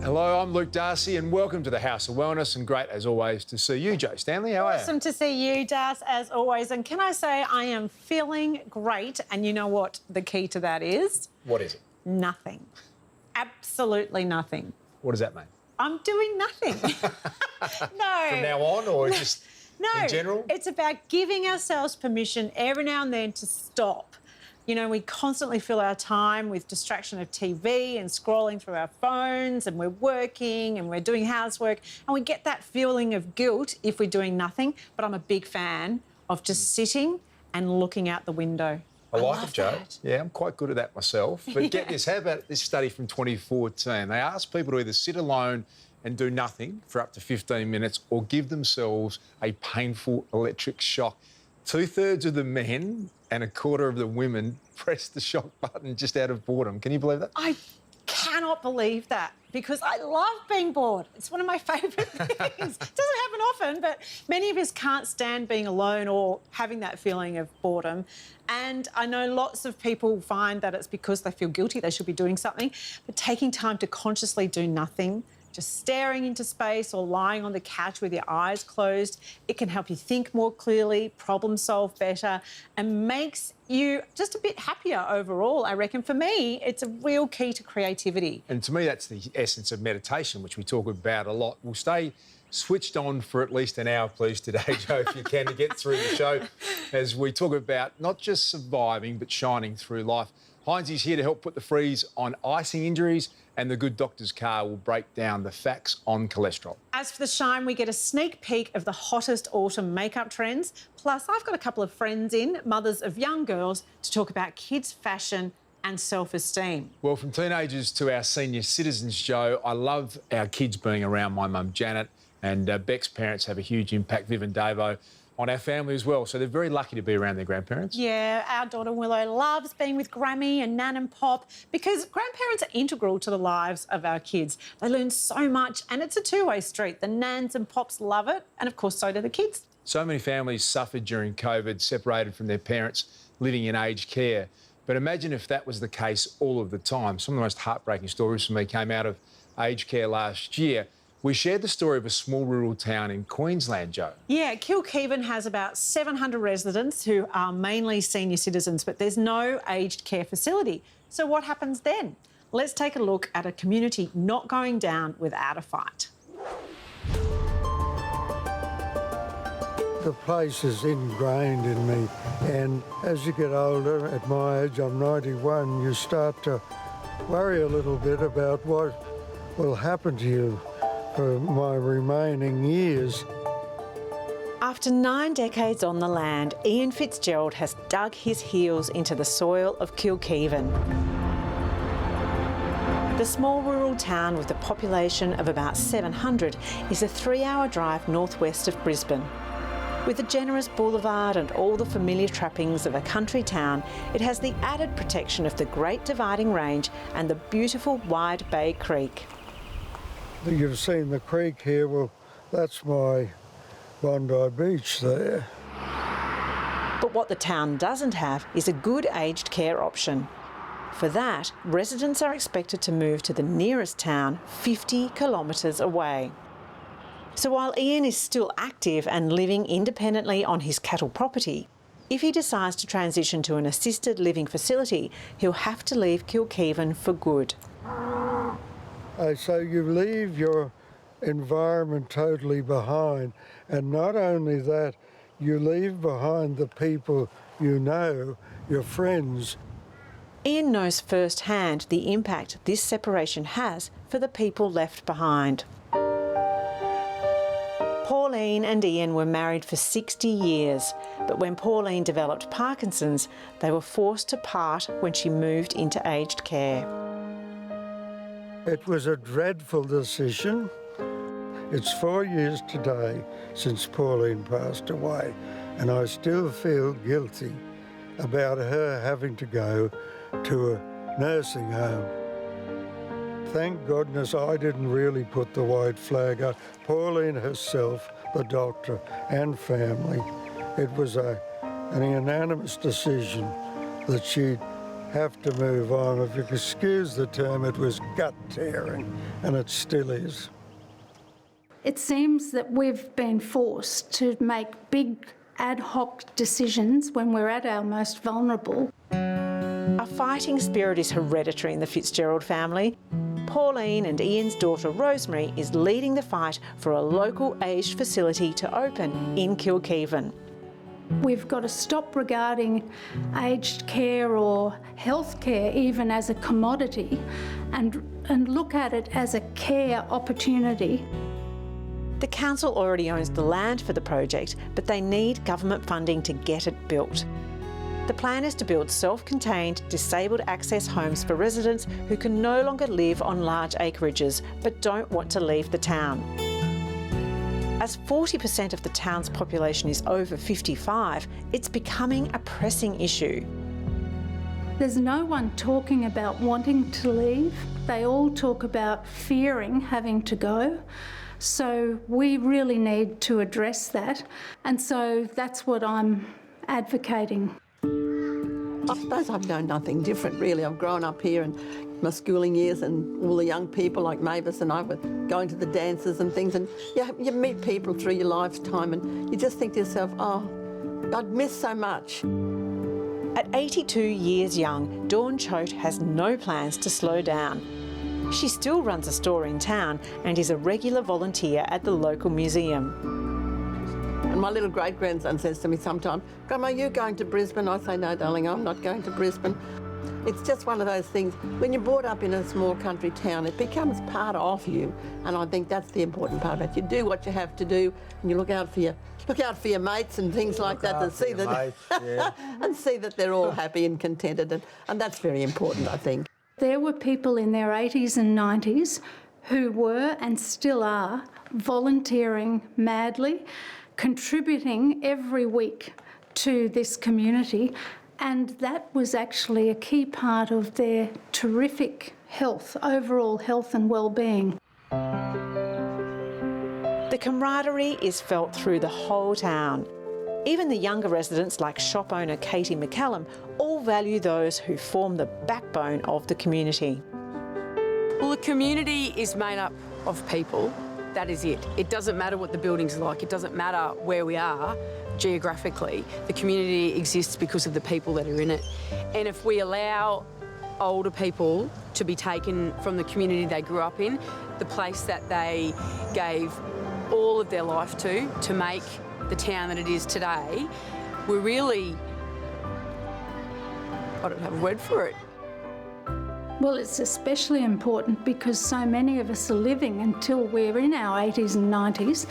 Hello, I'm Luke Darcy and welcome to the House of Wellness, and great as always to see you, Jo Stanley. How are you? Awesome to see you, Das, as always. And can I say I am feeling great, and you know what the key to that is? What is it? Nothing. Absolutely nothing. What does that mean? I'm doing nothing. No. From now on, or just in general? It's about giving ourselves permission every now and then to stop. You know, we constantly fill our time with distraction of TV and scrolling through our phones, and we're working and we're doing housework, and we get that feeling of guilt if we're doing nothing. But I'm a big fan of just sitting and looking out the window. I like it, Jo. That. Yeah, I'm quite good at that myself. But get this, how about this study from 2014? They asked people to either sit alone and do nothing for up to 15 minutes or give themselves a painful electric shock. 2/3 of the men and 1/4 of the women pressed the shock button just out of boredom. Can you believe that? I cannot believe that, because I love being bored. It's one of my favourite things. It doesn't happen often, but many of us can't stand being alone or having that feeling of boredom. And I know lots of people find that it's because they feel guilty, they should be doing something. But taking time to consciously do nothing, just staring into space or lying on the couch with your eyes closed, it can help you think more clearly, problem solve better, and makes you just a bit happier overall. I reckon for me, it's a real key to creativity. And to me, that's the essence of meditation, which we talk about a lot. We'll stay switched on for at least an hour, please, today, Jo, if you can, to get through the show, as we talk about not just surviving, but shining through life. Heinzie's here to help put the freeze on icing injuries, and the Good Doctor's car will break down the facts on cholesterol. As for the shine, we get a sneak peek of the hottest autumn makeup trends. Plus, I've got a couple of friends in, mothers of young girls, to talk about kids' fashion and self-esteem. Well, from teenagers to our senior citizens, Jo, I love our kids being around my mum, Janet, and Beck's parents have a huge impact, Viv and Davo, on our family as well. So they're very lucky to be around their grandparents. Yeah, our daughter Willow loves being with Grammy and Nan and Pop, because grandparents are integral to the lives of our kids. They learn so much, and it's a two-way street. The Nans and Pops love it, and of course so do the kids. So many families suffered during COVID, separated from their parents, living in aged care. But imagine if that was the case all of the time. Some of the most heartbreaking stories for me came out of aged care last year. We shared the story of a small rural town in Queensland, Jo. Yeah, Kilkeven has about 700 residents who are mainly senior citizens, but there's no aged care facility. So what happens then? Let's take a look at a community not going down without a fight. The place is ingrained in me, and as you get older, at my age, I'm 91, you start to worry a little bit about what will happen to you for my remaining years. After 9 decades on the land, Ian Fitzgerald has dug his heels into the soil of Kilkeven. The small rural town with a population of about 700 is a 3-hour drive northwest of Brisbane. With a generous boulevard and all the familiar trappings of a country town, it has the added protection of the Great Dividing Range and the beautiful Wide Bay Creek. You've seen the creek here, well, that's my Bondi Beach there. But what the town doesn't have is a good aged care option. For that, residents are expected to move to the nearest town 50 kilometres away. So while Ian is still active and living independently on his cattle property, if he decides to transition to an assisted living facility, he'll have to leave Kilkeven for good. So you leave your environment totally behind, and not only that, you leave behind the people you know, your friends. Ian knows firsthand the impact this separation has for the people left behind. Pauline and Ian were married for 60 years, but when Pauline developed Parkinson's, they were forced to part when she moved into aged care. It was a dreadful decision. It's 4 years today since Pauline passed away, and I still feel guilty about her having to go to a nursing home. Thank goodness I didn't really put the white flag up. Pauline herself, the doctor and family, it was an unanimous decision that she'd have to move on. If you excuse the term, it was gut-tearing, and it still is. It seems that we've been forced to make big ad hoc decisions when we're at our most vulnerable. A fighting spirit is hereditary in the Fitzgerald family. Pauline and Ian's daughter Rosemary is leading the fight for a local aged facility to open in Kilkevin. We've got to stop regarding aged care or health care even as a commodity and look at it as a care opportunity. The council already owns the land for the project, but they need government funding to get it built. The plan is to build self-contained, disabled access homes for residents who can no longer live on large acreages but don't want to leave the town. As 40% of the town's population is over 55, it's becoming a pressing issue. There's no one talking about wanting to leave. They all talk about fearing having to go. So we really need to address that. And so that's what I'm advocating. I suppose I've known nothing different, really. I've grown up here and my schooling years and all the young people like Mavis and I were going to the dances and things, and you meet people through your lifetime and you just think to yourself, oh, I'd miss so much. At 82 years young, Dawn Choate has no plans to slow down. She still runs a store in town and is a regular volunteer at the local museum. And my little great-grandson says to me sometimes, Grandma, are you going to Brisbane? I say, no, darling, I'm not going to Brisbane. It's just one of those things, when you're brought up in a small country town, it becomes part of you. And I think that's the important part of it. You do what you have to do and you look out for your mates and things like that to see that, Mates, yeah. and see that they're all happy and contented. And that's very important, I think. There were people in their 80s and 90s who were and still are volunteering madly, contributing every week to this community, and that was actually a key part of their terrific health, overall health and well-being. The camaraderie is felt through the whole town. Even the younger residents, like shop owner Katie McCallum, all value those who form the backbone of the community. Well, the community is made up of people. That is it. It doesn't matter what the building's like. It doesn't matter where we are geographically. The community exists because of the people that are in it. And if we allow older people to be taken from the community they grew up in, the place that they gave all of their life to make the town that it is today, we're really, I don't have a word for it. Well, it's especially important because so many of us are living until we're in our 80s and 90s.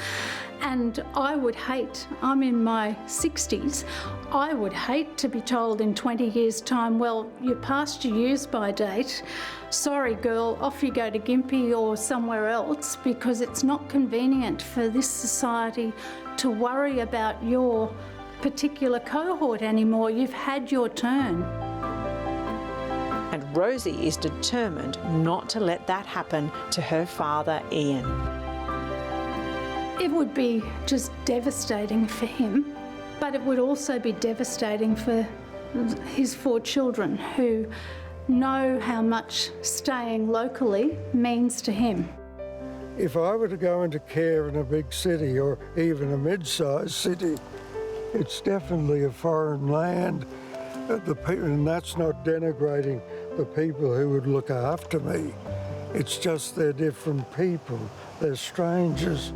And I would hate, I'm in my 60s, I would hate to be told in 20 years' time, well, you're past your use-by date. Sorry, girl, off you go to Gympie or somewhere else, because it's not convenient for this society to worry about your particular cohort anymore. You've had your turn. And Rosie is determined not to let that happen to her father, Ian. It would be just devastating for him, but it would also be devastating for his 4 children who know how much staying locally means to him. If I were to go into care in a big city or even a mid-sized city, it's definitely a foreign land. And that's not denigrating the people who would look after me. It's just they're different people. They're strangers.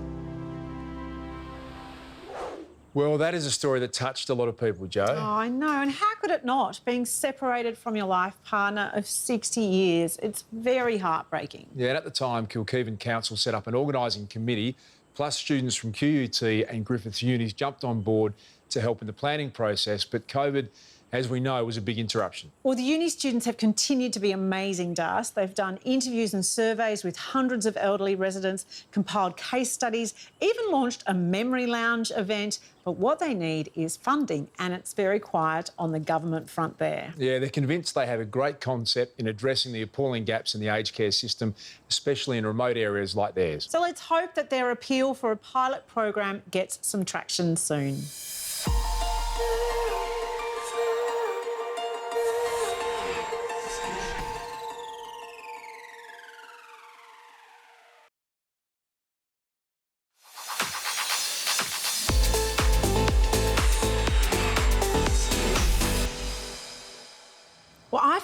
Well, that is a story that touched a lot of people, Joe. Oh, I know, and how could it not? Being separated from your life partner of 60 years, it's very heartbreaking. Yeah, and at the time, Kilkevin Council set up an organising committee, plus students from QUT and Griffiths Unis jumped on board to help in the planning process, but COVID, as we know, was a big interruption. Well, the uni students have continued to be amazing, Das. They've done interviews and surveys with hundreds of elderly residents, compiled case studies, even launched a memory lounge event. But what they need is funding, and it's very quiet on the government front there. Yeah, they're convinced they have a great concept in addressing the appalling gaps in the aged care system, especially in remote areas like theirs. So let's hope that their appeal for a pilot program gets some traction soon.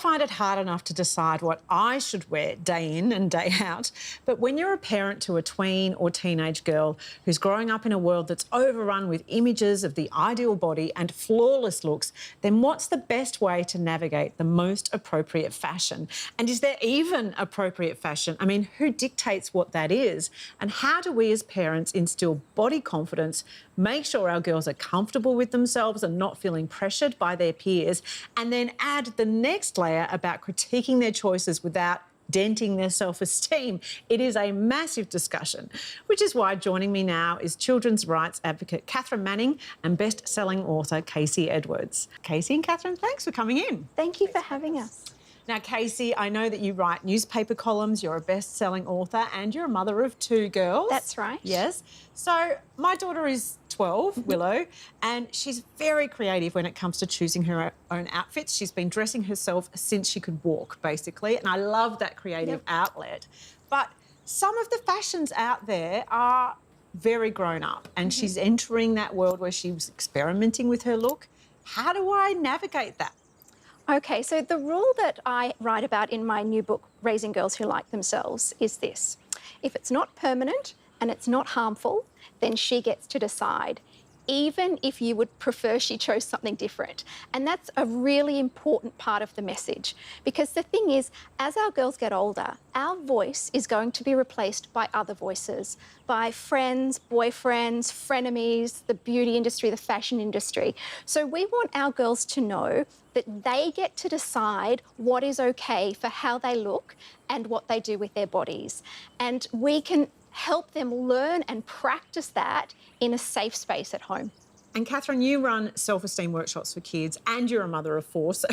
find it hard enough to decide what I should wear day in and day out. But when you're a parent to a tween or teenage girl who's growing up in a world that's overrun with images of the ideal body and flawless looks, then what's the best way to navigate the most appropriate fashion? And is there even appropriate fashion? I mean, who dictates what that is? And how do we as parents instill body confidence, make sure our girls are comfortable with themselves and not feeling pressured by their peers, and then add the next layer about critiquing their choices without denting their self-esteem? It is a massive discussion, which is why joining me now is children's rights advocate Catherine Manning and best-selling author Casey Edwards. Casey and Catherine, thanks for coming in. Thank you for having us. Now, Casey, I know that you write newspaper columns, you're a best-selling author and you're a mother of 2 girls. That's right. Yes. So my daughter is 12, Willow, and she's very creative when it comes to choosing her own outfits. She's been dressing herself since she could walk, basically, and I love that creative outlet. But some of the fashions out there are very grown up and she's entering that world where she's experimenting with her look. How do I navigate that? Okay, so the rule that I write about in my new book, Raising Girls Who Like Themselves, is this. If it's not permanent and it's not harmful, then she gets to decide, even if you would prefer she chose something different. And that's a really important part of the message, because the thing is, as our girls get older, our voice is going to be replaced by other voices, by friends, boyfriends, frenemies, the beauty industry, the fashion industry. So we want our girls to know that they get to decide what is okay for how they look and what they do with their bodies. And we can help them learn and practice that in a safe space at home. And Catherine, you run self-esteem workshops for kids and you're a mother of 4, so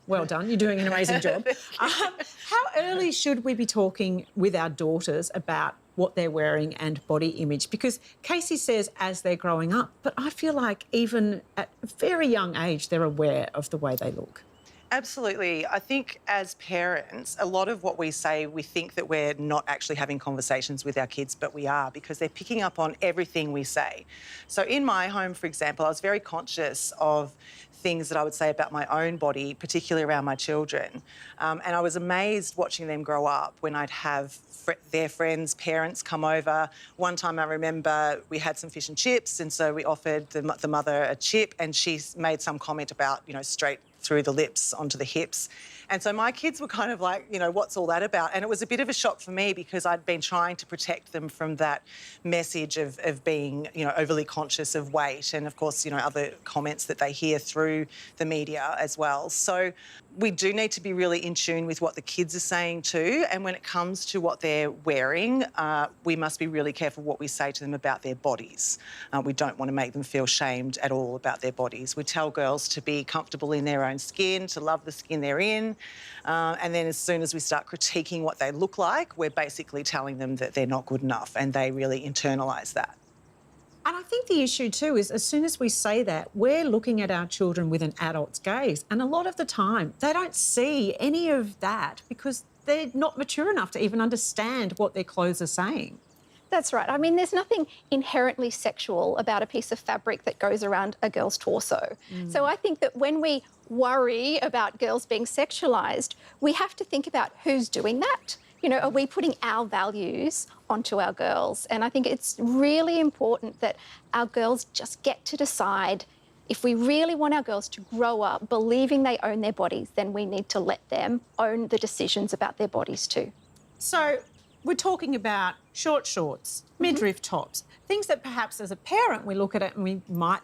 well done, you're doing an amazing job. How early should we be talking with our daughters about what they're wearing and body image? Because Casey says as they're growing up, but I feel like even at a very young age, they're aware of the way they look. Absolutely. I think as parents, a lot of what we say, we think that we're not actually having conversations with our kids, but we are, because they're picking up on everything we say. So in my home, for example, I was very conscious of things that I would say about my own body, particularly around my children. And I was amazed watching them grow up when I'd have their friends' parents come over. One time I remember we had some fish and chips, and so we offered the mother a chip, and she made some comment about, you know, straight through the lips onto the hips. And so my kids were kind of like, you know, what's all that about? And it was a bit of a shock for me because I'd been trying to protect them from that message of being, you know, overly conscious of weight and, of course, you know, other comments that they hear through the media as well. So we do need to be really in tune with what the kids are saying too. And when it comes to what they're wearing, we must be really careful what we say to them about their bodies. We don't want to make them feel shamed at all about their bodies. We tell girls to be comfortable in their own skin, to love the skin they're in. And then as soon as we start critiquing what they look like, we're basically telling them that they're not good enough, and they really internalise that. And I think the issue too is as soon as we say that, we're looking at our children with an adult's gaze. And a lot of the time, they don't see any of that because they're not mature enough to even understand what their clothes are saying. That's right. I mean, there's nothing inherently sexual about a piece of fabric that goes around a girl's torso. So I think that when we worry about girls being sexualised, we have to think about who's doing that. You know, are we putting our values onto our girls? And I think it's really important that our girls just get to decide. If we really want our girls to grow up believing they own their bodies, then we need to let them own the decisions about their bodies too. So we're talking about short shorts, midriff tops, things that perhaps as a parent we look at it and we might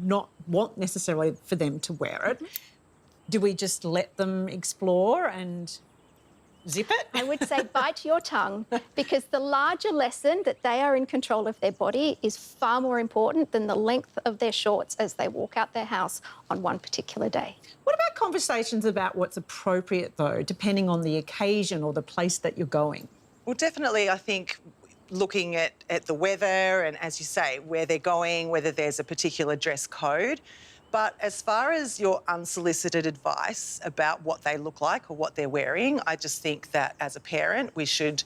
not want necessarily for them to wear it. Do we just let them explore and zip it? I would say bite your tongue, because the larger lesson that they are in control of their body is far more important than the length of their shorts as they walk out their house on one particular day. What about conversations about what's appropriate, though, depending on the occasion or the place that you're going? Well, definitely, I think looking at the weather and, as you say, where they're going, whether there's a particular dress code. But as far as your unsolicited advice about what they look like or what they're wearing, I just think that as a parent, we should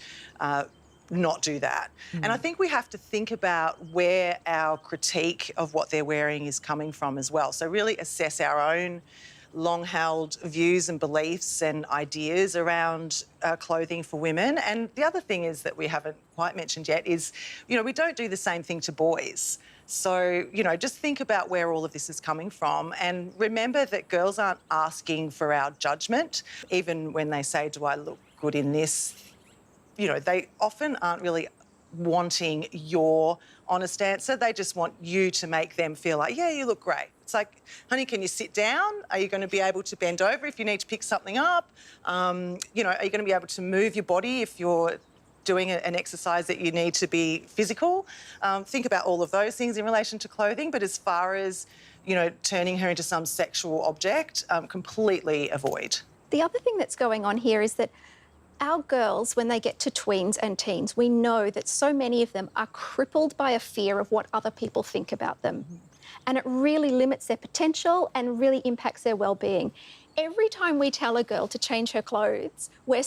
not do that. And I think we have to think about where our critique of what they're wearing is coming from as well. So really assess our own long-held views and beliefs and ideas around clothing for women. And the other thing is that we haven't quite mentioned yet is, we don't do the same thing to boys. So, just think about where all of this is coming from and remember that girls aren't asking for our judgment. Even when they say, do I look good in this? They often aren't really wanting your honest answer. They just want you to make them feel like, yeah, you look great. It's like, honey, can you sit down? Are you going to be able to bend over if you need to pick something up? Are you going to be able to move your body if you're doing an exercise that you need to be physical? Think about all of those things in relation to clothing. But as far as, turning her into some sexual object, completely avoid. The other thing that's going on here is that our girls, when they get to tweens and teens, we know that so many of them are crippled by a fear of what other people think about them. And it really limits their potential and really impacts their well-being. Every time we tell a girl to change her clothes, we're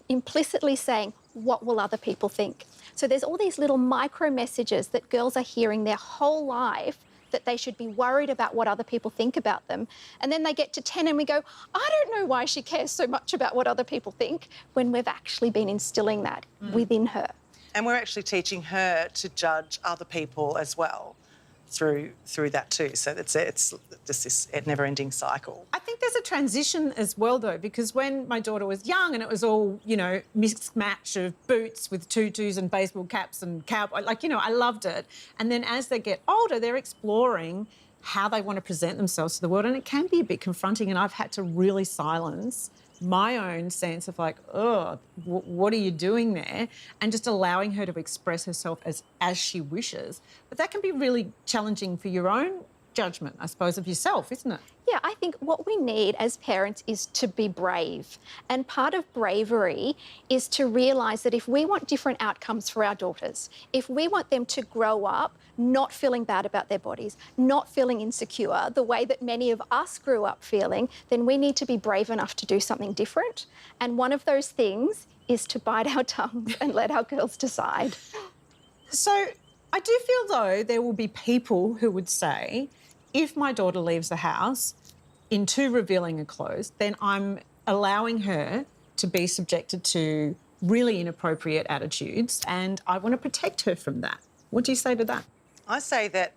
implicitly saying, what will other people think? So there's all these little micro messages that girls are hearing their whole life that they should be worried about what other people think about them. And then they get to 10 and we go, I don't know why she cares so much about what other people think, when we've actually been instilling that within her. And we're actually teaching her to judge other people as well through that too. So it's just this never-ending cycle. I think there's a transition as well, though, because when my daughter was young and it was all, mixed match of boots with tutus and baseball caps and cowboy, I loved it. And then as they get older, they're exploring how they want to present themselves to the world, and it can be a bit confronting, and I've had to really silence my own sense of like, oh, what are you doing there? And just allowing her to express herself as she wishes. But that can be really challenging for your own judgment, I suppose, of yourself, isn't it? Yeah, I think what we need as parents is to be brave. And part of bravery is to realise that if we want different outcomes for our daughters, if we want them to grow up not feeling bad about their bodies, not feeling insecure, the way that many of us grew up feeling, then we need to be brave enough to do something different. And one of those things is to bite our tongues and let our girls decide. So I do feel, though, there will be people who would say, if my daughter leaves the house in too revealing a clothes, then I'm allowing her to be subjected to really inappropriate attitudes, and I want to protect her from that. What do you say to that? I say that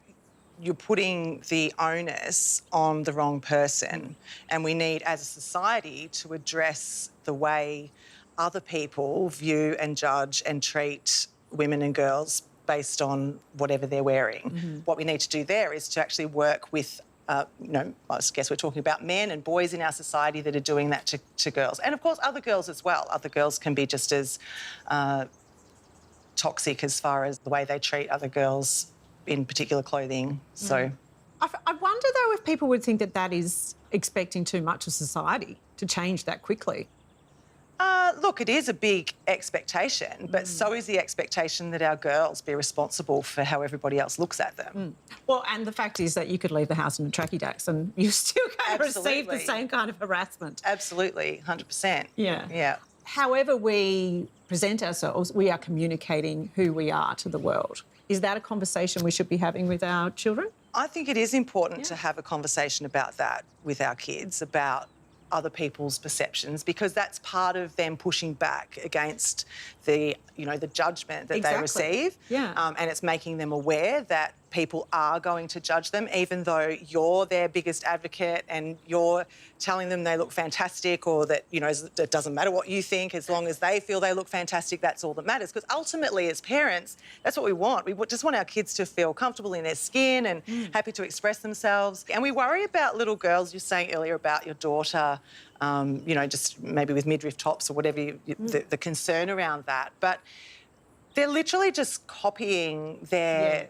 you're putting the onus on the wrong person, and we need, as a society, to address the way other people view and judge and treat women and girls based on whatever they're wearing. What we need to do there is to actually work with, I guess we're talking about men and boys in our society that are doing that to girls. And, of course, other girls as well. Other girls can be just as toxic as far as the way they treat other girls in particular clothing. So I wonder, though, if people would think that that is expecting too much of society to change that quickly. Look, it is a big expectation, but so is the expectation that our girls be responsible for how everybody else looks at them. Well, and the fact is that you could leave the house in a tracky dacks and you're still going to receive the same kind of harassment. Absolutely, 100%. Yeah. However we present ourselves, we are communicating who we are to the world. Is that a conversation we should be having with our children? I think it is important to have a conversation about that with our kids, about other people's perceptions, because that's part of them pushing back against the judgment that they receive. And it's making them aware that people are going to judge them, even though you're their biggest advocate and you're telling them they look fantastic, or that, it doesn't matter what you think, as long as they feel they look fantastic, that's all that matters. Because ultimately, as parents, that's what we want. We just want our kids to feel comfortable in their skin and happy to express themselves. And we worry about little girls. You were saying earlier about your daughter, just maybe with midriff tops or whatever, the concern around that. But they're literally just copying their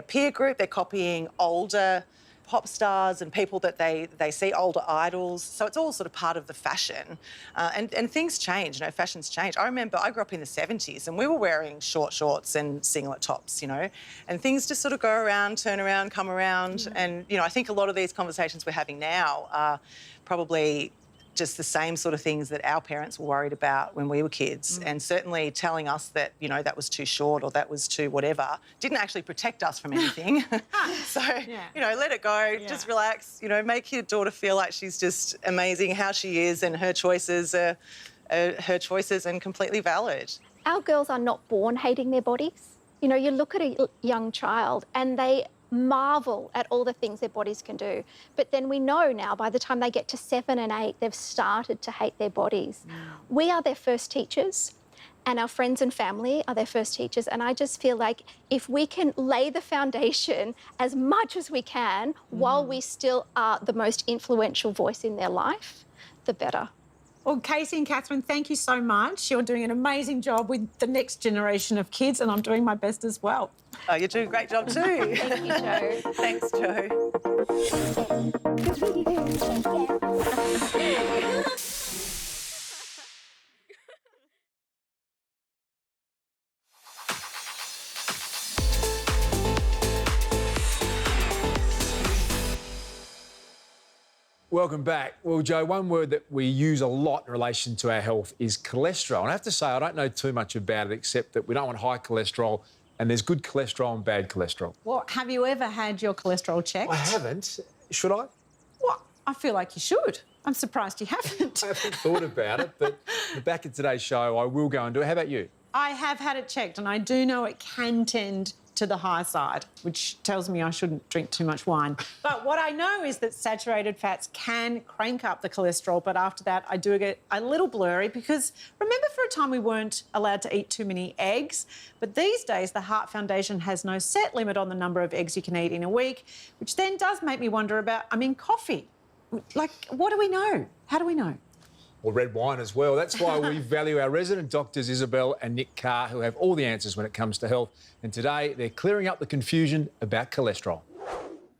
peer group. They're copying older pop stars and people that they see, older idols. So it's all sort of part of the fashion. And things change, fashions change. I remember I grew up in the 70s and we were wearing short shorts and singlet tops, and things just sort of go around, turn around, come around. And, I think a lot of these conversations we're having now are probably just the same sort of things that our parents were worried about when we were kids. And certainly telling us that, you know, that was too short or that was too whatever, didn't actually protect us from anything. So, you know, let it go, just relax, you know, make your daughter feel like she's just amazing how she is, and her choices are her choices and completely valid. Our girls are not born hating their bodies. You know, you look at a young child and they marvel at all the things their bodies can do. But then we know now by the time they get to 7 and 8, they've started to hate their bodies. We are their first teachers, and our friends and family are their first teachers. And I just feel like if we can lay the foundation as much as we can while we still are the most influential voice in their life, the better. Well, Casey and Catherine, thank you so much. You're doing an amazing job with the next generation of kids, and I'm doing my best as well. Oh, you're doing a great job too. Thank you, Jo. Thanks, Jo. Welcome back. Well, Jo, one word that we use a lot in relation to our health is cholesterol. And I have to say, I don't know too much about it, except that we don't want high cholesterol, and there's good cholesterol and bad cholesterol. Well, have you ever had your cholesterol checked? I haven't. Should I? Well, I feel like you should. I'm surprised you haven't. I haven't thought about it, but in the back of today's show, I will go and do it. How about you? I have had it checked, and I do know it can tend to the high side, which tells me I shouldn't drink too much wine. But what I know is that saturated fats can crank up the cholesterol, but after that I do get a little blurry, because remember for a time we weren't allowed to eat too many eggs, but these days the Heart Foundation has no set limit on the number of eggs you can eat in a week, which then does make me wonder about, coffee. Like, what do we know? How do we know? Or red wine as well. That's why we value our resident doctors, Isabel and Nick Carr, who have all the answers when it comes to health. And today, they're clearing up the confusion about cholesterol.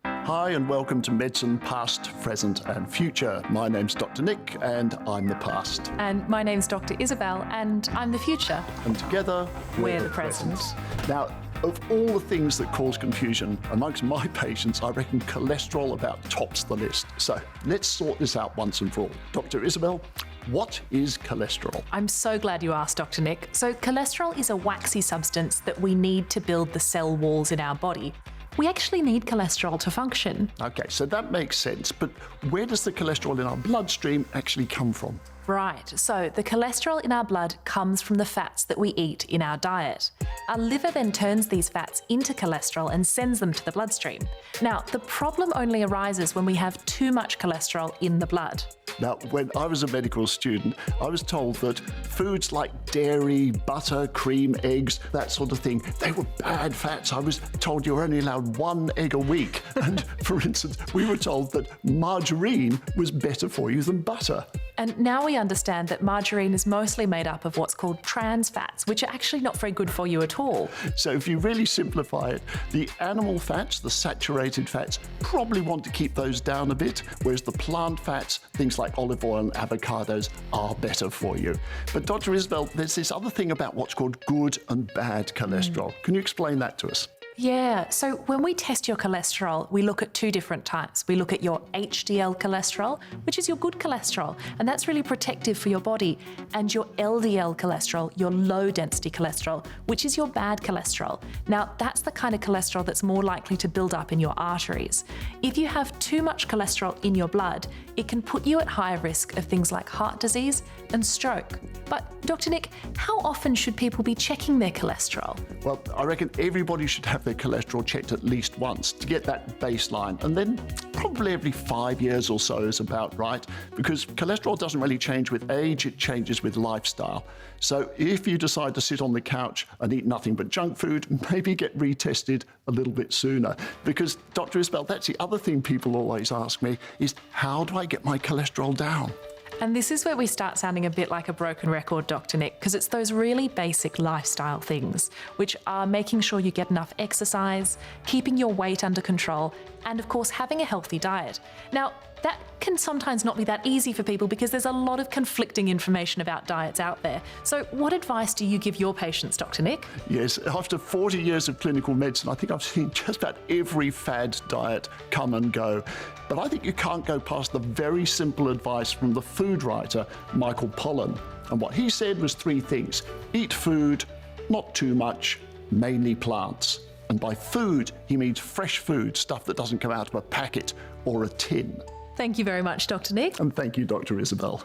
Hi and welcome to Medicine Past, Present and Future. My name's Dr. Nick and I'm the past. And my name's Dr. Isabel and I'm the future. And together, we're the present. Now, of all the things that cause confusion amongst my patients, I reckon cholesterol about tops the list. So let's sort this out once and for all. Dr. Isabel, what is cholesterol? I'm so glad you asked, Dr. Nick. So cholesterol is a waxy substance that we need to build the cell walls in our body. We actually need cholesterol to function. Okay, so that makes sense, but where does the cholesterol in our bloodstream actually come from? Right, so the cholesterol in our blood comes from the fats that we eat in our diet. Our liver then turns these fats into cholesterol and sends them to the bloodstream. Now, the problem only arises when we have too much cholesterol in the blood. Now, when I was a medical student, I was told that foods like dairy, butter, cream, eggs, that sort of thing, they were bad fats. I was told you were only allowed 1 egg a week. And for instance, we were told that margarine was better for you than butter. And now we understand that margarine is mostly made up of what's called trans fats, which are actually not very good for you at all. So if you really simplify it, the animal fats, the saturated fats, probably want to keep those down a bit, whereas the plant fats, things like olive oil and avocados, are better for you. But Dr. Isabel, there's this other thing about what's called good and bad cholesterol. Can you explain that to us? Yeah, so when we test your cholesterol, we look at 2 different types. We look at your HDL cholesterol, which is your good cholesterol, and that's really protective for your body, and your LDL cholesterol, your low density cholesterol, which is your bad cholesterol. Now, that's the kind of cholesterol that's more likely to build up in your arteries. If you have too much cholesterol in your blood, it can put you at higher risk of things like heart disease and stroke. But Dr. Nick, how often should people be checking their cholesterol? Well, I reckon everybody should have their cholesterol checked at least once to get that baseline, and then probably every 5 years or so is about right, because cholesterol doesn't really change with age, it changes with lifestyle. So if you decide to sit on the couch and eat nothing but junk food, maybe get retested a little bit sooner. Because Dr. Isabel, that's the other thing people always ask me is, how do I get my cholesterol down? And this is where we start sounding a bit like a broken record, Dr. Nick, because it's those really basic lifestyle things, which are making sure you get enough exercise, keeping your weight under control, and of course, having a healthy diet. Now, that can sometimes not be that easy for people because there's a lot of conflicting information about diets out there. So what advice do you give your patients, Dr. Nick? Yes, after 40 years of clinical medicine, I think I've seen just about every fad diet come and go. But I think you can't go past the very simple advice from the food writer, Michael Pollan. And what he said was 3 things. Eat food, not too much, mainly plants. And by food, he means fresh food, stuff that doesn't come out of a packet or a tin. Thank you very much, Dr. Nick. And thank you, Dr. Isabel.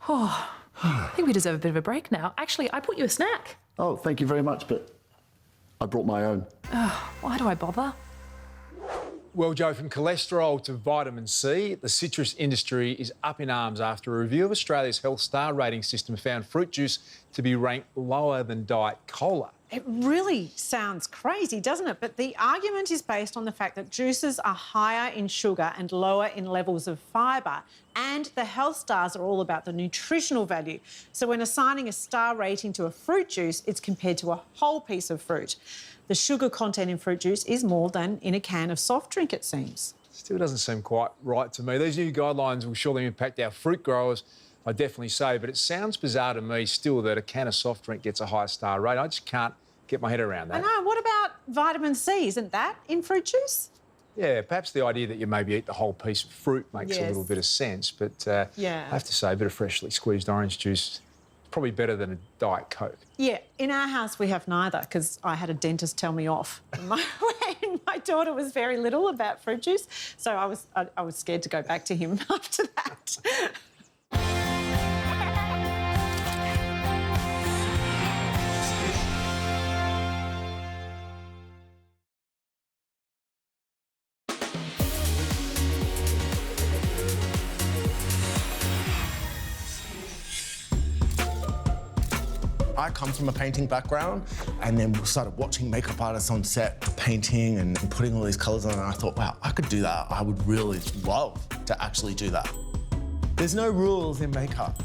Oh, I think we deserve a bit of a break now. Actually, I brought you a snack. Oh, thank you very much, but I brought my own. Why do I bother? Well, Joe, from cholesterol to vitamin C, the citrus industry is up in arms after a review of Australia's health star rating system found fruit juice to be ranked lower than Diet Cola. It really sounds crazy, doesn't it? But the argument is based on the fact that juices are higher in sugar and lower in levels of fibre, and the health stars are all about the nutritional value. So when assigning a star rating to a fruit juice, it's compared to a whole piece of fruit. The sugar content in fruit juice is more than in a can of soft drink, it seems. Still doesn't seem quite right to me. These new guidelines will surely impact our fruit growers, I definitely say, but it sounds bizarre to me still that a can of soft drink gets a high star rate. I just can't get my head around that. I know. What about vitamin C? Isn't that in fruit juice? Yeah, perhaps the idea that you maybe eat the whole piece of fruit makes a little bit of sense, but I have to say a bit of freshly squeezed orange juice is probably better than a Diet Coke. Yeah, in our house we have neither because I had a dentist tell me off when my daughter was very little about fruit juice, so I was scared to go back to him after that. I come from a painting background, and then we started watching makeup artists on set painting and putting all these colours on, and I thought, wow, I could do that. I would really love to actually do that. There's no rules in makeup.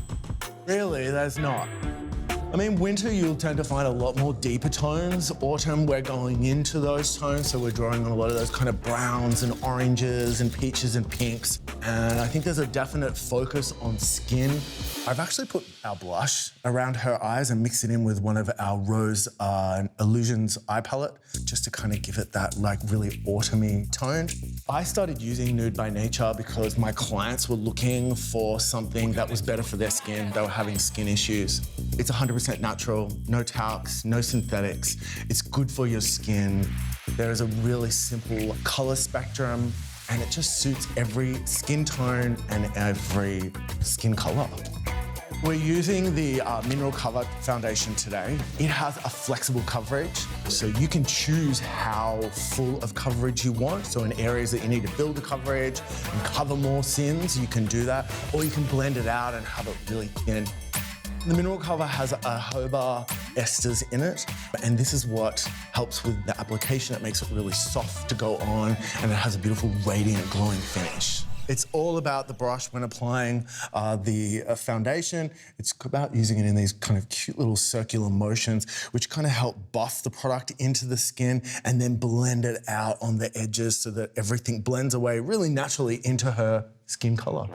Really, there's not. I mean, winter, you'll tend to find a lot more deeper tones. Autumn, we're going into those tones, so we're drawing on a lot of those kind of browns and oranges and peaches and pinks. And I think there's a definite focus on skin. I've actually put our blush around her eyes and mixed it in with one of our Rose Illusions eye palette, just to kind of give it that like really autumny tone. I started using Nude by Nature because my clients were looking for something that was better for their skin. They were having skin issues. It's 100% natural, no talcs, no synthetics. It's good for your skin. There is a really simple color spectrum, and it just suits every skin tone and every skin color. We're using the Mineral Cover Foundation today. It has a flexible coverage, so you can choose how full of coverage you want. So in areas that you need to build the coverage and cover more sins, you can do that, or you can blend it out and have it really thin. The Mineral Cover has jojoba esters in it, and this is what helps with the application. It makes it really soft to go on, and it has a beautiful, radiant, glowing finish. It's all about the brush when applying the foundation. It's about using it in these kind of cute little circular motions, which kind of help buff the product into the skin and then blend it out on the edges so that everything blends away really naturally into her skin color.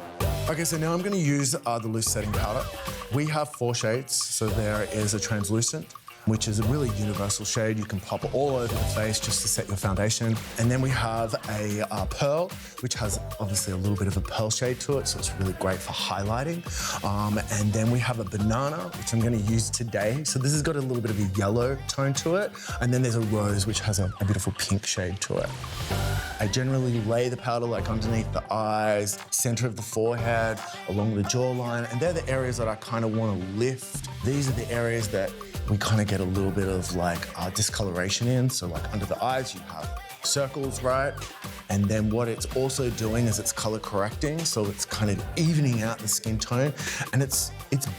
Okay, so now I'm going to use the loose setting powder. We have 4 shades, so there is a translucent, which is a really universal shade. You can pop all over the face just to set your foundation. And then we have a pearl, which has obviously a little bit of a pearl shade to it, so it's really great for highlighting. And then we have a banana, which I'm gonna use today. So this has got a little bit of a yellow tone to it. And then there's a rose, which has a beautiful pink shade to it. I generally lay the powder like underneath the eyes, center of the forehead, along the jawline, and they're the areas that I kind of want to lift. These are the areas that we kind of get a little bit of like discoloration in. So like under the eyes, you have circles, right? And then what it's also doing is it's color correcting. So it's kind of evening out the skin tone, and it's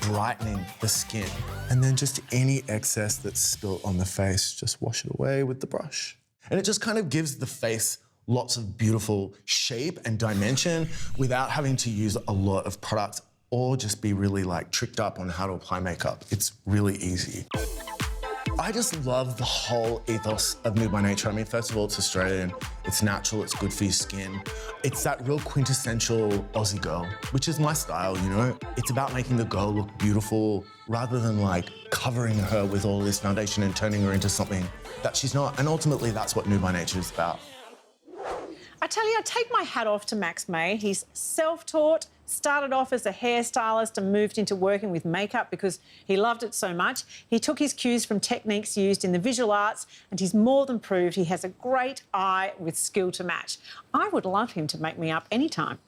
brightening the skin. And then just any excess that's spilt on the face, just wash it away with the brush. And it just kind of gives the face lots of beautiful shape and dimension without having to use a lot of product or just be really like tricked up on how to apply makeup. It's really easy. I just love the whole ethos of Nude by Nature. I mean, first of all, it's Australian, it's natural, it's good for your skin. It's that real quintessential Aussie girl, which is my style, you know? It's about making the girl look beautiful rather than like covering her with all this foundation and turning her into something that she's not. And ultimately, that's what Nude by Nature is about. I tell you, I take my hat off to Max May. He's self-taught, started off as a hairstylist and moved into working with makeup because he loved it so much. He took his cues from techniques used in the visual arts and he's more than proved he has a great eye with skill to match. I would love him to make me up anytime.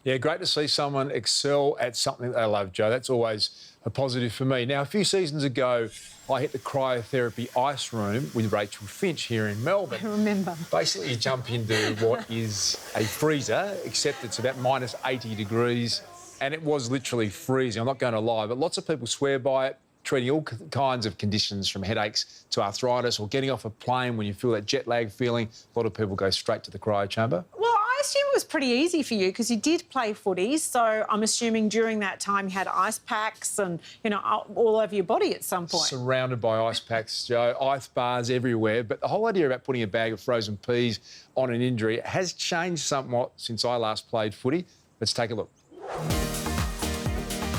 Yeah, great to see someone excel at something they love, Joe. That's always a positive for me. Now, a few seasons ago, I hit the cryotherapy ice room with Rachel Finch here in Melbourne. I remember. Basically, you jump into what is a freezer, except it's about minus 80 degrees, and it was literally freezing. I'm not going to lie, but lots of people swear by it, treating all kinds of conditions from headaches to arthritis or getting off a plane when you feel that jet lag feeling. A lot of people go straight to the cryo chamber. Well, I assume it was pretty easy for you because you did play footy, so I'm assuming during that time you had ice packs and, you know, all over your body at some point. Surrounded by ice packs, Joe, ice bars everywhere. But the whole idea about putting a bag of frozen peas on an injury has changed somewhat since I last played footy. Let's take a look.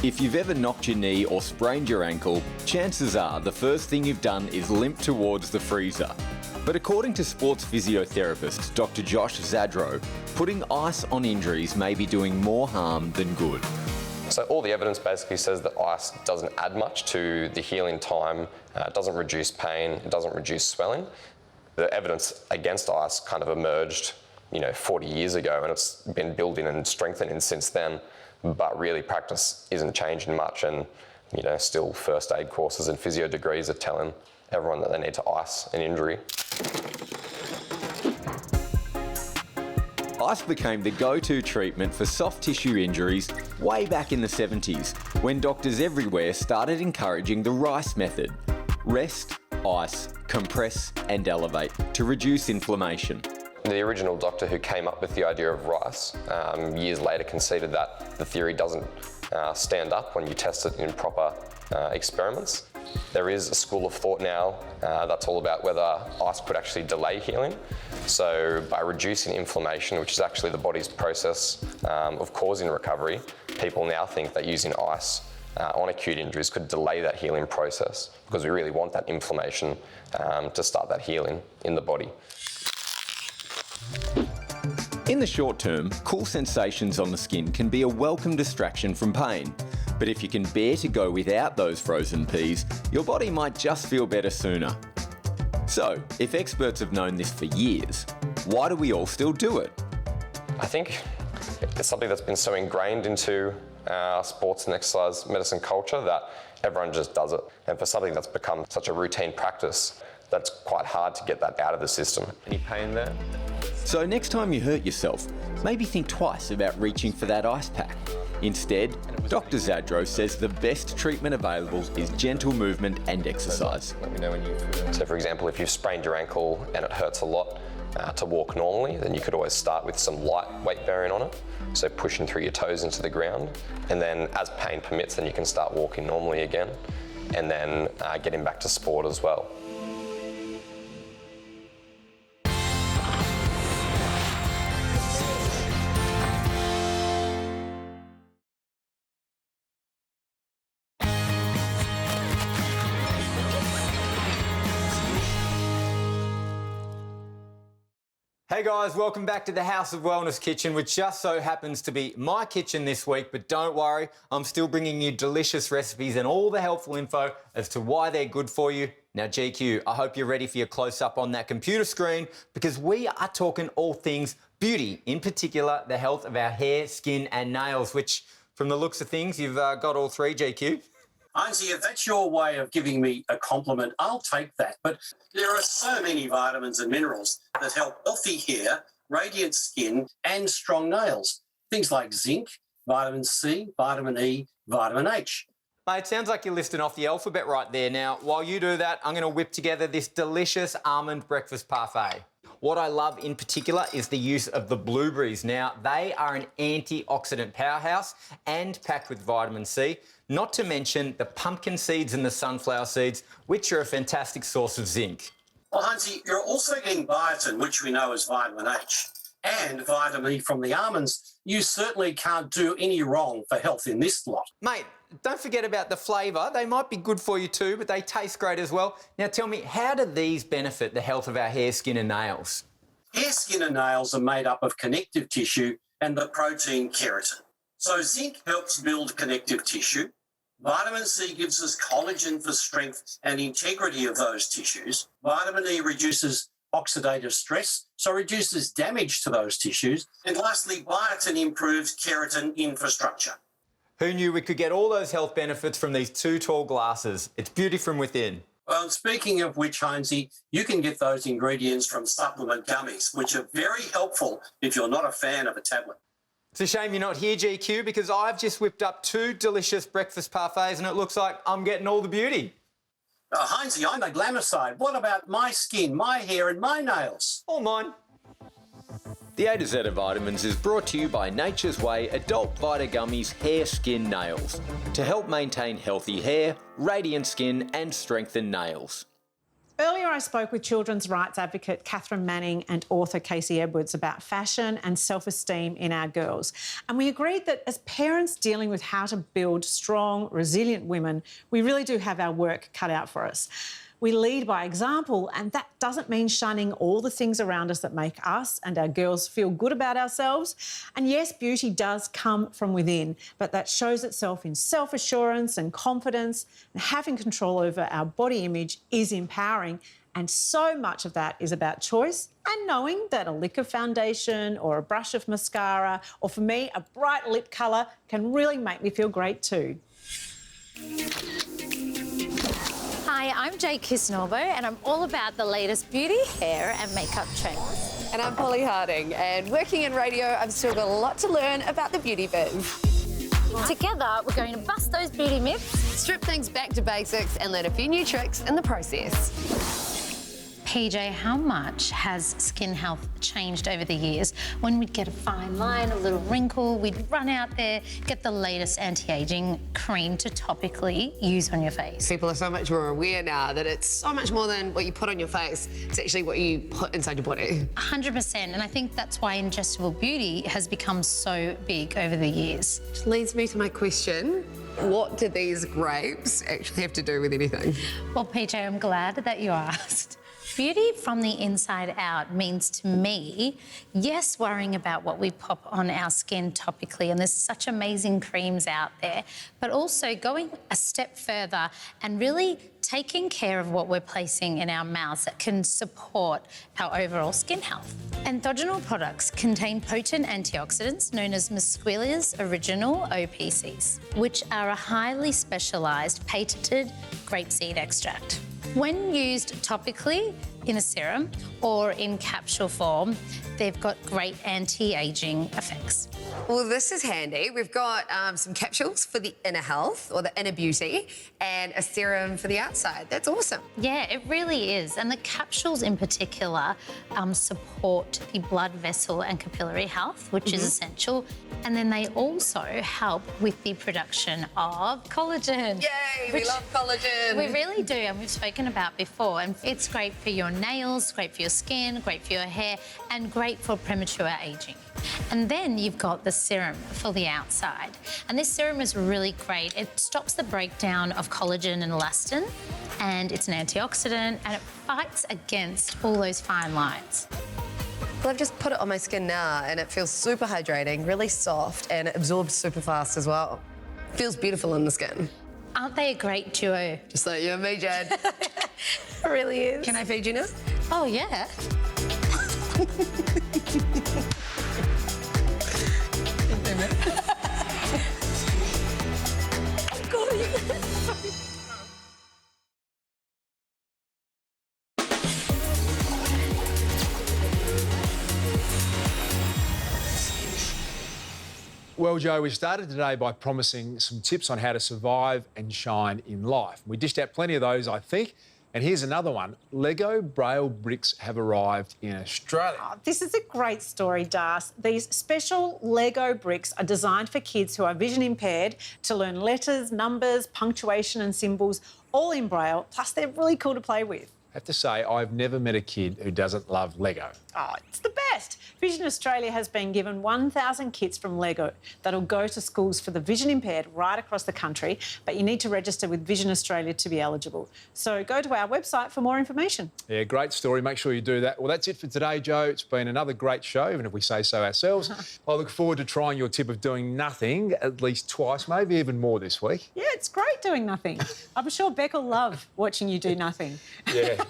If you've ever knocked your knee or sprained your ankle, chances are the first thing you've done is limp towards the freezer. But according to sports physiotherapist Dr. Josh Zadro, putting ice on injuries may be doing more harm than good. So all the evidence basically says that ice doesn't add much to the healing time, it doesn't reduce pain, it doesn't reduce swelling. The evidence against ice kind of emerged, 40 years ago, and it's been building and strengthening since then. But really practice isn't changing much, and still first aid courses and physio degrees are telling everyone that they need to ice an injury. Ice became the go-to treatment for soft tissue injuries way back in the 70s, when doctors everywhere started encouraging the RICE method: rest, ice, compress and elevate to reduce inflammation. The original doctor who came up with the idea of RICE years later conceded that the theory doesn't stand up when you test it in proper experiments. There is a school of thought now that's all about whether ice could actually delay healing. So by reducing inflammation, which is actually the body's process of causing recovery, people now think that using ice on acute injuries could delay that healing process, because we really want that inflammation to start that healing in the body. In the short term, cool sensations on the skin can be a welcome distraction from pain. But if you can bear to go without those frozen peas, your body might just feel better sooner. So, if experts have known this for years, why do we all still do it? I think it's something that's been so ingrained into our sports and exercise medicine culture that everyone just does it. And for something that's become such a routine practice, that's quite hard to get that out of the system. Any pain there? So next time you hurt yourself, maybe think twice about reaching for that ice pack. Instead, Dr. Zadro says the best treatment available is gentle movement and exercise. Let me know when you... So for example, if you've sprained your ankle and it hurts a lot to walk normally, then you could always start with some light weight bearing on it. So pushing through your toes into the ground. And then as pain permits, then you can start walking normally again. And then getting back to sport as well. Hey guys, welcome back to the House of Wellness Kitchen, which just so happens to be my kitchen this week, but don't worry, I'm still bringing you delicious recipes and all the helpful info as to why they're good for you. Now GQ, I hope you're ready for your close-up on that computer screen, because we are talking all things beauty, in particular the health of our hair, skin and nails, which from the looks of things, you've got all three, GQ. Ainsley, if that's your way of giving me a compliment, I'll take that. But there are so many vitamins and minerals that help healthy hair, radiant skin and strong nails. Things like zinc, vitamin C, vitamin E, vitamin H. Mate, sounds like you're listing off the alphabet right there. Now, while you do that, I'm going to whip together this delicious almond breakfast parfait. What I love in particular is the use of the blueberries. Now, they are an antioxidant powerhouse and packed with vitamin C, not to mention the pumpkin seeds and the sunflower seeds, which are a fantastic source of zinc. Well, Hansi, you're also getting biotin, which we know is vitamin H, and vitamin E from the almonds. You certainly can't do any wrong for health in this lot. Mate, don't forget about the flavour. They might be good for you too, but they taste great as well. Now tell me, how do these benefit the health of our hair, skin and nails? Hair, skin and nails are made up of connective tissue and the protein keratin. So zinc helps build connective tissue. Vitamin C gives us collagen for strength and integrity of those tissues. Vitamin E reduces oxidative stress, so reduces damage to those tissues. And lastly, biotin improves keratin infrastructure. Who knew we could get all those health benefits from these 2 tall glasses? It's beauty from within. Well, speaking of which, Heinzie, you can get those ingredients from supplement gummies, which are very helpful if you're not a fan of a tablet. It's a shame you're not here, GQ, because I've just whipped up 2 delicious breakfast parfaits and it looks like I'm getting all the beauty. Heinzie, I'm the glamour side. What about my skin, my hair and my nails? All mine. The A to Z of Vitamins is brought to you by Nature's Way Adult Vita Gummies Hair, Skin, Nails to help maintain healthy hair, radiant skin and strengthen nails. Earlier, I spoke with children's rights advocate Catherine Manning and author Casey Edwards about fashion and self-esteem in our girls. And we agreed that as parents dealing with how to build strong, resilient women, we really do have our work cut out for us. We lead by example, and that doesn't mean shunning all the things around us that make us and our girls feel good about ourselves. And yes, beauty does come from within, but that shows itself in self-assurance and confidence, and having control over our body image is empowering. And so much of that is about choice and knowing that a lick of foundation or a brush of mascara, or for me, a bright lip colour can really make me feel great too. Hi, I'm Jay Kisnorbo and I'm all about the latest beauty, hair and makeup trends. And I'm Polly Harding, and working in radio, I've still got a lot to learn about the beauty biz. Together, we're going to bust those beauty myths, strip things back to basics and learn a few new tricks in the process. PJ, how much has skin health changed over the years? When we'd get a fine line, a little wrinkle, we'd run out there, get the latest anti-aging cream to topically use on your face. People are so much more aware now that it's so much more than what you put on your face. It's actually what you put inside your body. 100%, and I think that's why ingestible beauty has become so big over the years. Which leads me to my question. What do these grapes actually have to do with anything? Well, PJ, I'm glad that you asked. Beauty from the inside out means to me, yes, worrying about what we pop on our skin topically, and there's such amazing creams out there, but also going a step further and really taking care of what we're placing in our mouths that can support our overall skin health. Endogenal products contain potent antioxidants known as Musquelia's original OPCs, which are a highly specialised, patented grapeseed extract. When used topically in a serum or in capsule form, they've got great anti-aging effects. Well, this is handy. We've got some capsules for the inner health or the inner beauty and a serum for the outside. That's awesome. Yeah, it really is. And the capsules in particular support the blood vessel and capillary health, which is essential. And then they also help with the production of collagen. Yay, we love collagen. We really do, and we've spoken about before. And it's great for your nails, great for your skin, great for your hair, and great for premature aging. And then you've got the serum for the outside. And this serum is really great. It stops the breakdown of collagen and elastin, and it's an antioxidant, and it fights against all those fine lines. Well, I've just put it on my skin now, and it feels super hydrating, really soft, and it absorbs super fast as well. Feels beautiful in the skin. Aren't they a great duo? Just like you and me, Jade. It really is. Can I feed you now? Oh, yeah. Well, Joe, we started today by promising some tips on how to survive and shine in life. We dished out plenty of those, I think. And here's another one. Lego Braille bricks have arrived in Australia. Oh, this is a great story, Das. These special Lego bricks are designed for kids who are vision impaired to learn letters, numbers, punctuation and symbols, all in Braille, plus they're really cool to play with. I have to say, I've never met a kid who doesn't love Lego. Oh, it's the best. Vision Australia has been given 1,000 kits from Lego that'll go to schools for the vision impaired right across the country, but you need to register with Vision Australia to be eligible. So go to our website for more information. Yeah, great story. Make sure you do that. Well, that's it for today, Joe. It's been another great show, even if we say so ourselves. I look forward to trying your tip of doing nothing at least twice, maybe even more this week. Yeah, it's great doing nothing. I'm sure Beck will love watching you do nothing. Yeah.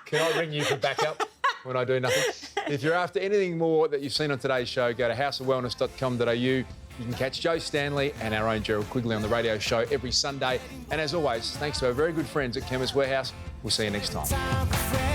Can I ring you for backup when I do nothing? If you're after anything more that you've seen on today's show, go to houseofwellness.com.au. You can catch Joe Stanley and our own Gerald Quigley on the radio show every Sunday. And as always, thanks to our very good friends at Chemist Warehouse. We'll see you next time.